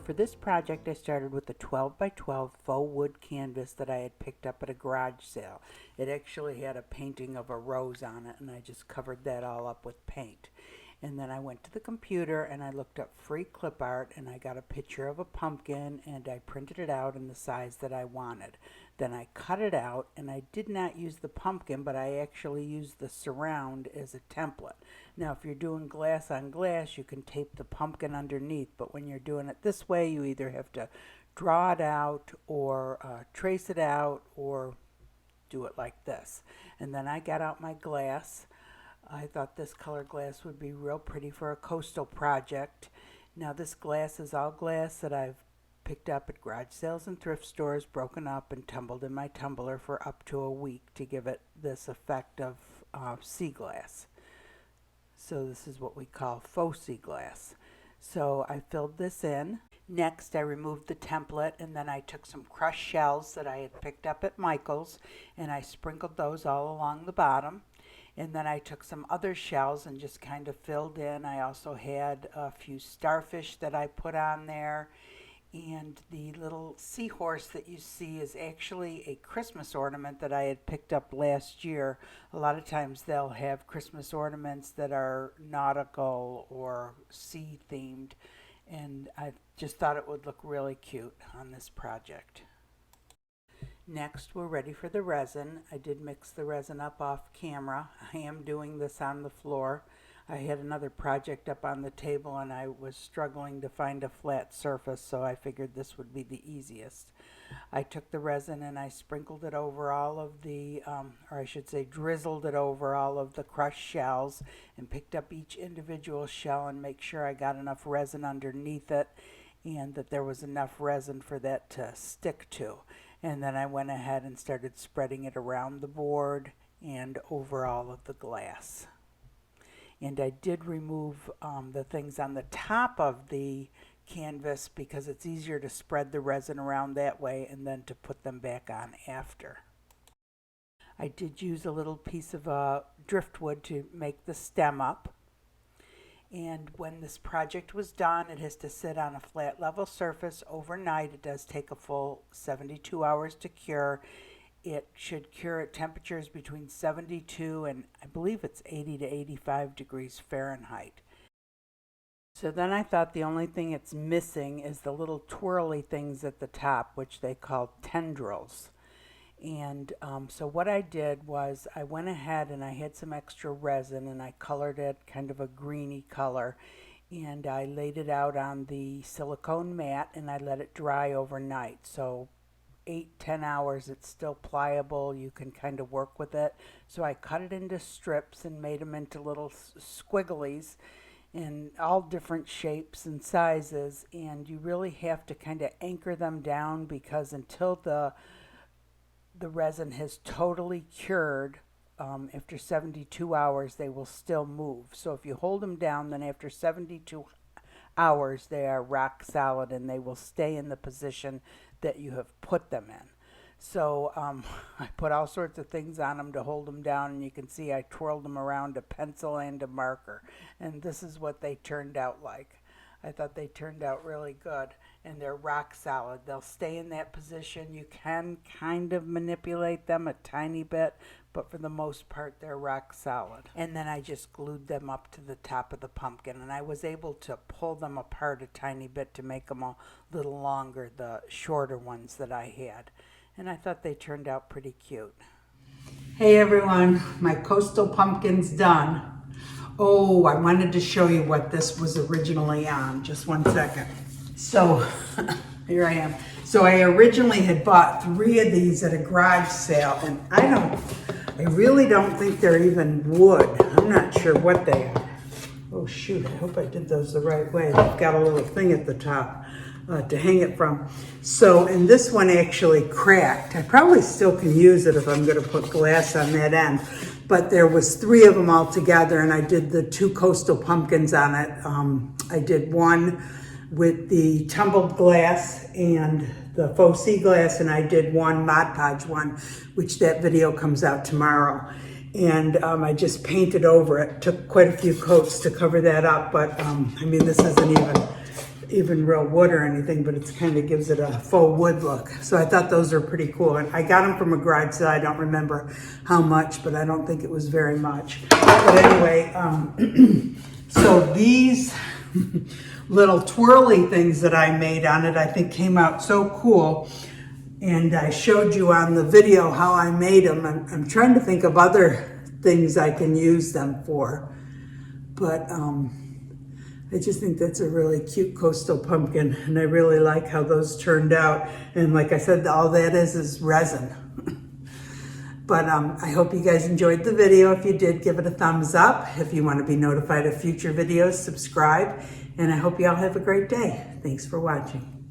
for this project, I started with a 12 by 12 faux wood canvas that I had picked up at a garage sale. It actually had a painting of a rose on it, and I just covered that all up with paint. And then I went to the computer and I looked up free clip art, and I got a picture of a pumpkin and I printed it out in the size that I wanted. Then I cut it out, and I did not use the pumpkin, but I actually used the surround as a template. Now if you're doing glass on glass, you can tape the pumpkin underneath, but when you're doing it this way, you either have to draw it out or trace it out or do it like this. And then I got out my glass. I thought this color glass would be real pretty for a coastal project. Now this glass is all glass that I've picked up at garage sales and thrift stores, broken up and tumbled in my tumbler for up to a week to give it this effect of sea glass. So this is what we call faux sea glass. So I filled this in. Next I removed the template, and then I took some crushed shells that I had picked up at Michael's and I sprinkled those all along the bottom. And then I took some other shells and just kind of filled in. I also had a few starfish that I put on there. And the little seahorse that you see is actually a Christmas ornament that I had picked up last year. A lot of times they'll have Christmas ornaments that are nautical or sea themed. And I just thought it would look really cute on this project. Next, we're ready for the resin. I did mix the resin up off camera. I am doing this on the floor. I had another project up on the table and I was struggling to find a flat surface, so I figured this would be the easiest. I took the resin and I sprinkled it over all of the, or I should say drizzled it over all of the crushed shells, and picked up each individual shell and make sure I got enough resin underneath it and that there was enough resin for that to stick to. And then I went ahead and started spreading it around the board and over all of the glass. And I did remove the things on the top of the canvas because it's easier to spread the resin around that way and then to put them back on after. I did use a little piece of driftwood to make the stem up. And when this project was done, it has to sit on a flat level surface overnight. It does take a full 72 hours to cure. It should cure at temperatures between 72 and I believe it's 80 to 85 degrees Fahrenheit. So then I thought the only thing it's missing is the little twirly things at the top, which they call tendrils. And so what I did was I went ahead and I had some extra resin and I colored it kind of a greeny color, and I laid it out on the silicone mat and I let it dry overnight. So 8-10 hours, it's still pliable, you can kind of work with it. So I cut it into strips and made them into little squigglies in all different shapes and sizes, and you really have to kind of anchor them down because until the resin has totally cured, after 72 hours they will still move. So if you hold them down, then after 72 hours they are rock solid and they will stay in the position that you have put them in. So I put all sorts of things on them to hold them down, and you can see I twirled them around a pencil and a marker, and this is what they turned out like. I thought they turned out really good, and they're rock solid. They'll stay in that position. You can kind of manipulate them a tiny bit, but for the most part they're rock solid. And then I just glued them up to the top of the pumpkin, and I was able to pull them apart a tiny bit to make them a little longer, the shorter ones that I had. And I thought they turned out pretty cute. Hey everyone, my coastal pumpkin's done. Oh, I wanted to show you what this was originally on. Just one second. So here I am. So I originally had bought 3 of these at a garage sale, and I really don't think they're even wood. I'm not sure what they are. Oh shoot, I hope I did those the right way. They've got a little thing at the top to hang it from. So, and this one actually cracked. I probably still can use it if I'm going to put glass on that end. But there was 3 of them all together, and I did the 2 coastal pumpkins on it. I did one with the tumbled glass and the faux sea glass, and I did one Mod Podge one, which that video comes out tomorrow. And I just painted over it. Took quite a few coats to cover that up, but I mean, this isn't even real wood or anything, but it kind of gives it a faux wood look. So I thought those are pretty cool. And I got them from a garage sale. I don't remember how much, but I don't think it was very much. But anyway, so these little twirly things that I made on it, I think came out so cool. And I showed you on the video how I made them. I'm trying to think of other things I can use them for. But I just think that's a really cute coastal pumpkin. And I really like how those turned out. And like I said, all that is resin. But I hope you guys enjoyed the video. If you did, give it a thumbs up. If you want to be notified of future videos, subscribe. And I hope you all have a great day. Thanks for watching.